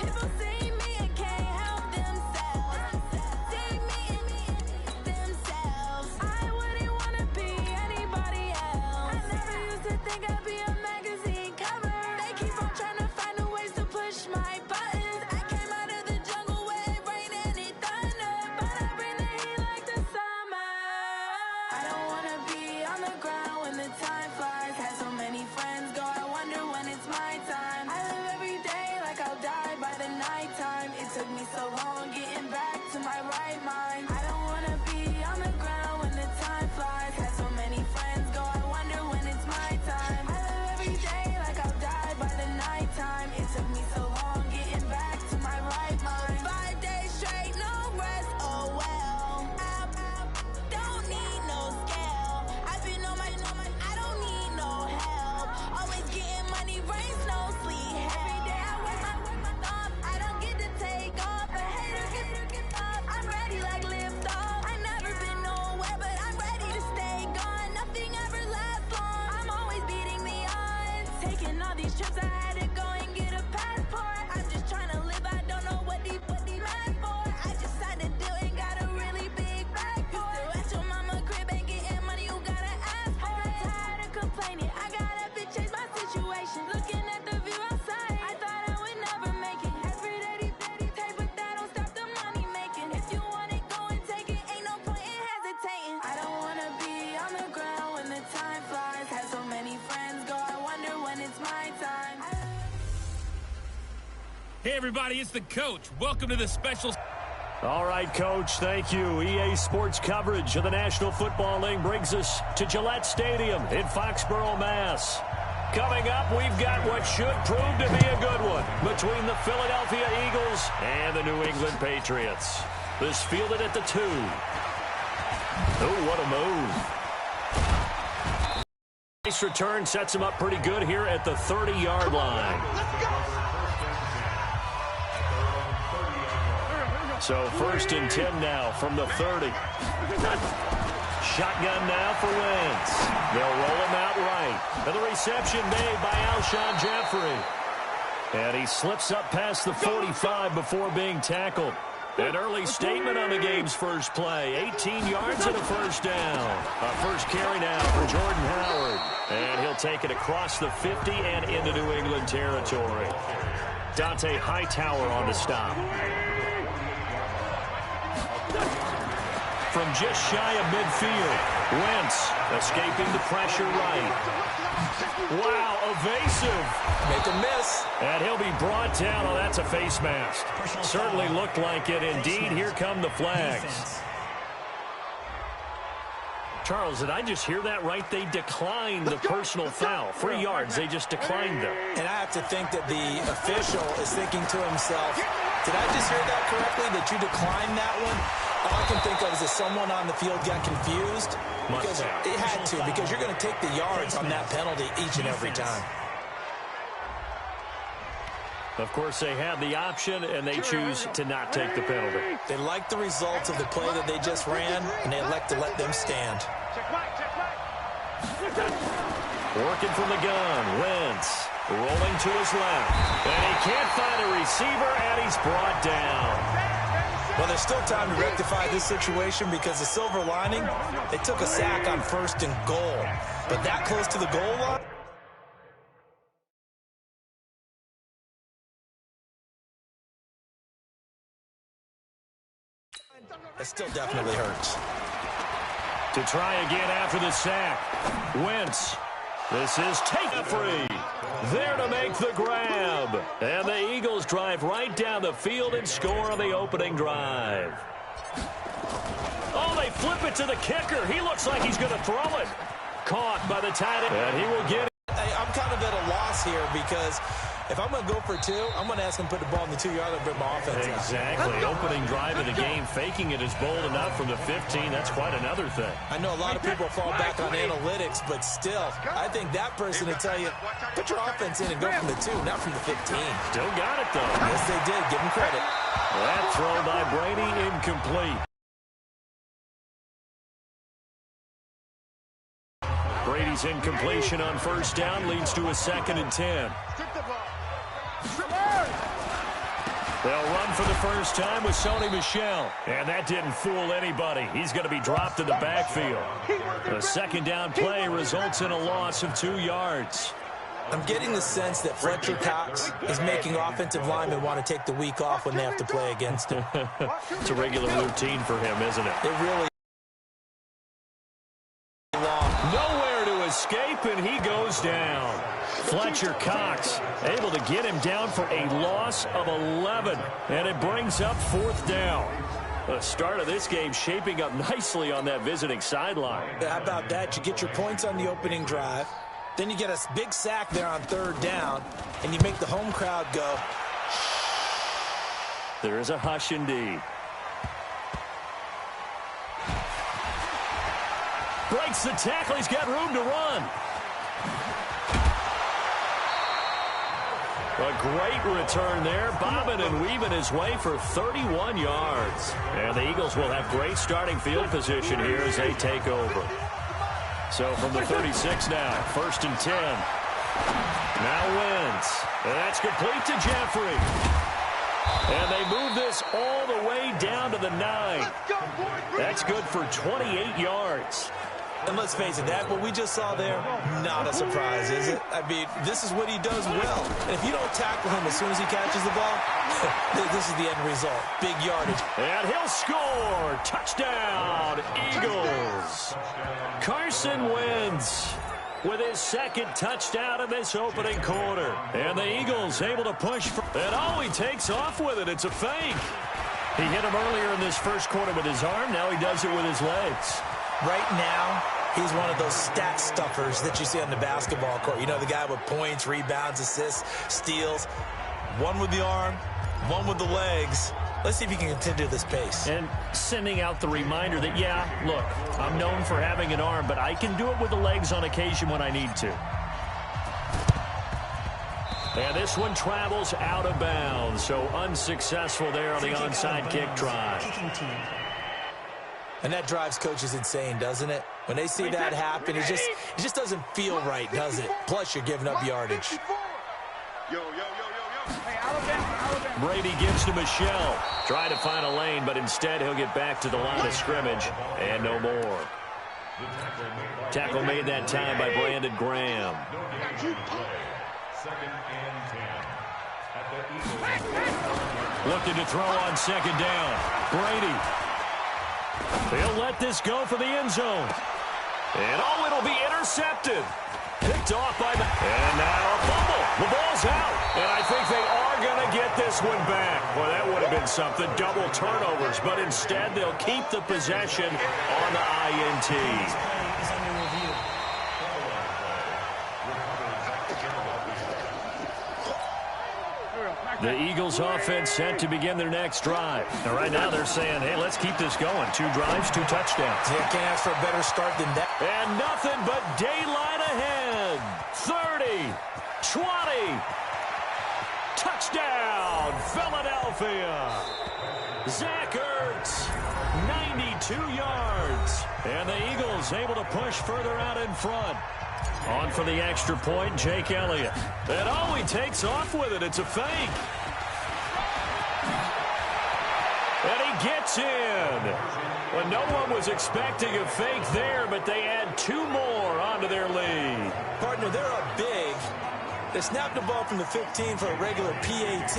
People see me and can't help themselves. See me themselves. I wouldn't want to be anybody else. I never used to think I'd be a magazine cover. They keep on trying to find a ways to push my buttons. I came out of the jungle where it rained and it thunder, but I bring the heat like the summer. I don't want to be on the ground when the time flies. Had so many friends go, I wonder when it's my time. I live every day like I'll die by the nighttime. It took me so long getting back to my right mind. I don't want to be on the ground when the time flies. Had so many friends go, I wonder when it's my time. I live every day like I'll die by the nighttime. It took me so long getting back to my right mind. 5 days straight, no rest, oh well. I don't need no scale. I've been on my, I don't need no help. Always getting money, rain, snow, sleet. Every day I work my thumb. I don't get to take off. A hater get up. I'm ready like lift off. I never been nowhere, but I'm ready to stay gone. Nothing ever lasts long. I'm always beating the odds. Taking all these trips, I had to go and get a passport. I'm just trying to live. I don't know what these mad for. I just signed a deal and got a really big bag for it. Still at your mama crib and getting money, you gotta ask for it. Tired of complaining, I gotta change my situation. Looking at the view outside, I thought I would never make it. Every day they take, but that don't stop the money making. If you want it, go and take it. Ain't no point in hesitating. I don't wanna be on the ground when the time flies. Had so many friends go, I wonder when it's my time. Hey everybody, it's the coach. Welcome to the special. All right, Coach, thank you. EA Sports coverage of the National Football League brings us to Gillette Stadium in Foxborough, Mass. Coming up, we've got what should prove to be a good one between the Philadelphia Eagles and the New England Patriots. This fielded at the 2. Oh, what a move. Nice return sets him up pretty good here at the 30-yard line. So 1st and 10 now from the 30. Shotgun now for Wentz. They'll roll him out right. And the reception made by Alshon Jeffrey. And he slips up past the 45 before being tackled. An early statement on the game's first play. 18 yards and a first down. A first carry now for Jordan Howard. And he'll take it across the 50 and into New England territory. Dante Hightower on the stop. From just shy of midfield, Wentz escaping the pressure right. Wow, evasive. Make a miss. And he'll be brought down. Oh, that's a face mask. Certainly looked like it. Indeed, here come the flags. Charles, did I just hear that right? They declined the personal foul. 3 yards, they just declined them. And I have to think that the official is thinking to himself, did I just hear that correctly, that you declined that one? All I can think of is that someone on the field got confused. Because it had to, because you're going to take the yards on that penalty each and every time. Of course, they have the option, and they choose to not take the penalty. They like the results of the play that they just ran, and they elect to let them stand. Working from the gun, Wentz rolling to his left. And he can't find a receiver, and he's brought down. Well, there's still time to rectify this situation because the silver lining, they took a sack on 1st and goal. But that close to the goal line, that still definitely hurts. To try again after the sack, Wentz. This is taken free. There to make the grab. And the Eagles drive right down the field and score on the opening drive. Oh, they flip it to the kicker. He looks like he's going to throw it. Caught by the tight end. And he will get it. I'm kind of at a loss here because if I'm going to go for 2, I'm going to ask him to put the ball in the 2-yard line and bring my offense out. Exactly. Opening drive of the game, faking it is bold enough from the 15. That's quite another thing. I know a lot of people fall back on analytics, but still, I think that person will tell you, put your offense in and go from the 2, not from the 15. Still got it, though. Yes, they did. Give him credit. That throw by Brady incomplete. Brady's incompletion on 1st down leads to a 2nd and 10. They'll run for the first time with Sony Michel. And that didn't fool anybody. He's going to be dropped in the backfield. The second down play results in a loss of 2 yards. I'm getting the sense that Fletcher Cox is making offensive linemen want to take the week off when they have to play against him. It's a regular routine for him, isn't it? It really is. Nowhere to escape, and he goes down. Fletcher Cox able to get him down for a loss of 11, and it brings up 4th down. The start of this game shaping up nicely on that visiting sideline. How about that? You get your points on the opening drive. Then you get a big sack there on 3rd down, and you make the home crowd go. There is a hush indeed. Breaks the tackle. He's got room to run. A great return there, bobbing and weaving his way for 31 yards. And the Eagles will have great starting field position here as they take over. So from the 36 now, 1st and 10. Now wins. And that's complete to Jeffrey. And they move this all the way down to the 9. That's good for 28 yards. And let's face it, that what we just saw there, not a surprise, is it? I mean, this is what he does well. And if you don't tackle him as soon as he catches the ball, this is the end result. Big yardage. And he'll score. Touchdown, Eagles. Carson Wentz with his 2nd touchdown in this opening quarter. And the Eagles able to push. And he takes off with it. It's a fake. He hit him earlier in this first quarter with his arm. Now he does it with his legs. Right now, he's one of those stat stuffers that you see on the basketball court. You know, the guy with points, rebounds, assists, steals. One with the arm, one with the legs. Let's see if he can continue this pace. And sending out the reminder that, yeah, look, I'm known for having an arm, but I can do it with the legs on occasion when I need to. And this one travels out of bounds, so unsuccessful there on the onside kick try. And that drives coaches insane, doesn't it? When they see that happen, it just doesn't feel right, does it? Plus, you're giving up yardage. Brady gives to Michel. Try to find a lane, but instead he'll get back to the line of scrimmage. And no more. Tackle made that time by Brandon Graham. Looking to throw on 2nd down. Brady. He'll let this go for the end zone. And it'll be intercepted. Picked off by and now a fumble. The ball's out. And I think they are going to get this one back. Well, that would have been something. Double turnovers. But instead, they'll keep the possession on the INT. The Eagles offense set to begin their next drive. Now, right now they're saying, hey, let's keep this going. 2 drives, 2 touchdowns. Yeah, can't ask for a better start than that. And nothing but daylight ahead. 30, 20. Touchdown, Philadelphia. Zach Ertz, 92 yards. And the Eagles able to push further out in front. On for the extra point, Jake Elliott. And he takes off with it. It's a fake. And he gets in. Well, no one was expecting a fake there, but they add 2 more onto their lead. Partner, they're up big. They snapped the ball from the 15 for a regular PAT,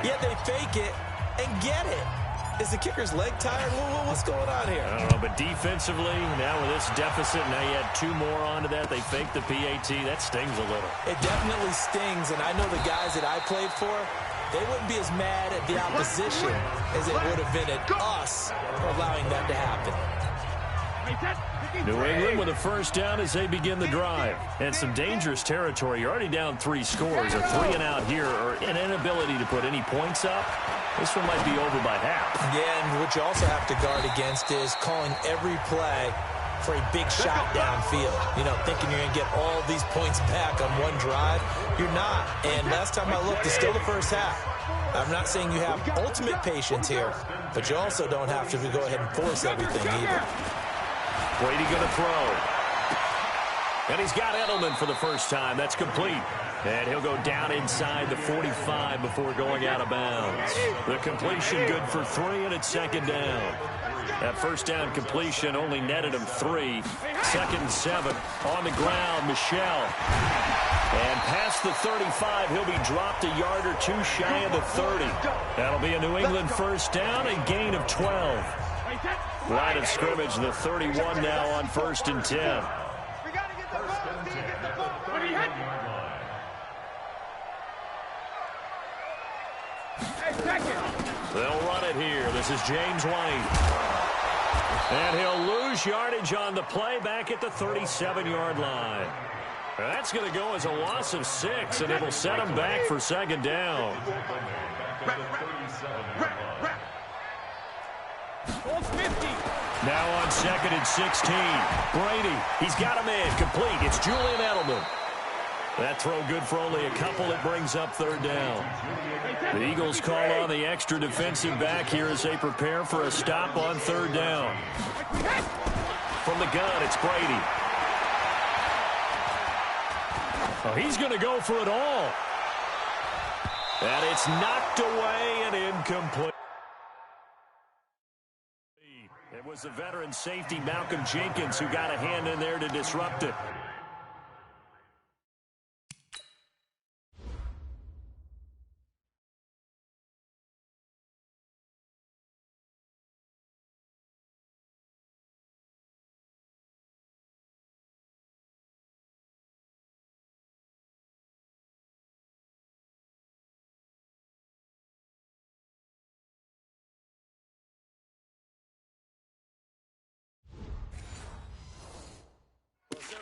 yet they fake it and get it. Is the kicker's leg tired? What's going on here? I don't know, but defensively, now with this deficit, now you add 2 more onto that. They fake the PAT. That stings a little. It definitely stings, and I know the guys that I played for, they wouldn't be as mad at the opposition as it would have been at us for allowing that to happen. New England with a first down as they begin the drive. And some dangerous territory. You're already down 3 scores. A 3 and out here, or an inability to put any points up. This one might be over by half. Yeah, and what you also have to guard against is calling every play for a big shot downfield. You know, thinking you're going to get all these points back on one drive. You're not. And last time I looked, it's still the first half. I'm not saying you have ultimate patience here, but you also don't have to go ahead and force everything either. Brady going to throw. And he's got Edelman for the first time. That's complete. And he'll go down inside the 45 before going out of bounds. The completion good for 3, and it's second down. That first down completion only netted him 3. Second and 7 on the ground. Michel. And past the 35, he'll be dropped a yard or 2 shy of the 30. That'll be a New England first down, a gain of 12. Line of scrimmage, the 31 now on 1st and 10. They'll run it here. This is James White. And he'll lose yardage on the play back at the 37-yard line. That's going to go as a loss of 6, and it'll set him back for second down. Now on 2nd and 16. Brady, he's got him in. Complete. It's Julian Edelman. That throw good for only a couple. It brings up 3rd down. The Eagles call on the extra defensive back here as they prepare for a stop on 3rd down. From the gun, it's Brady. Oh, he's going to go for it all. And it's knocked away and incomplete. It was the veteran safety Malcolm Jenkins who got a hand in there to disrupt it.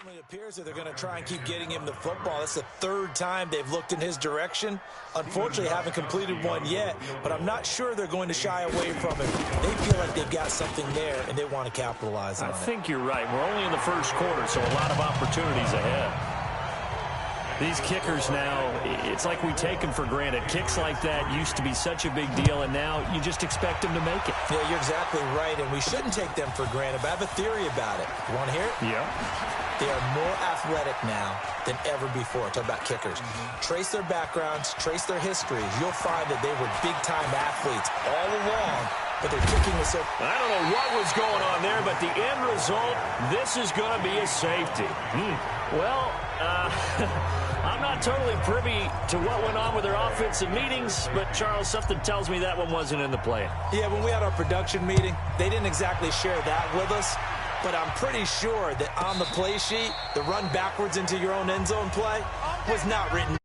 It appears that they're going to try and keep getting him the football. That's the 3rd time they've looked in his direction. Unfortunately, haven't completed one yet, but I'm not sure they're going to shy away from him. They feel like they've got something there, and they want to capitalize on it. I think you're right. We're only in the first quarter, so a lot of opportunities ahead. These kickers now, it's like we take them for granted. Kicks like that used to be such a big deal, and now you just expect them to make it. Yeah, you're exactly right, and we shouldn't take them for granted, but I have a theory about it. You want to hear it? Yeah. They are more athletic now than ever before. Talk about kickers. Trace their backgrounds, trace their histories. You'll find that they were big-time athletes all along, but their kicking was so... I don't know what was going on there, but the end result, this is going to be a safety. Well, I'm not totally privy to what went on with their offensive meetings, but, Charles, something tells me that one wasn't in the plan. Yeah, when we had our production meeting, they didn't exactly share that with us. But I'm pretty sure that on the play sheet, the run backwards into your own end zone play was not written.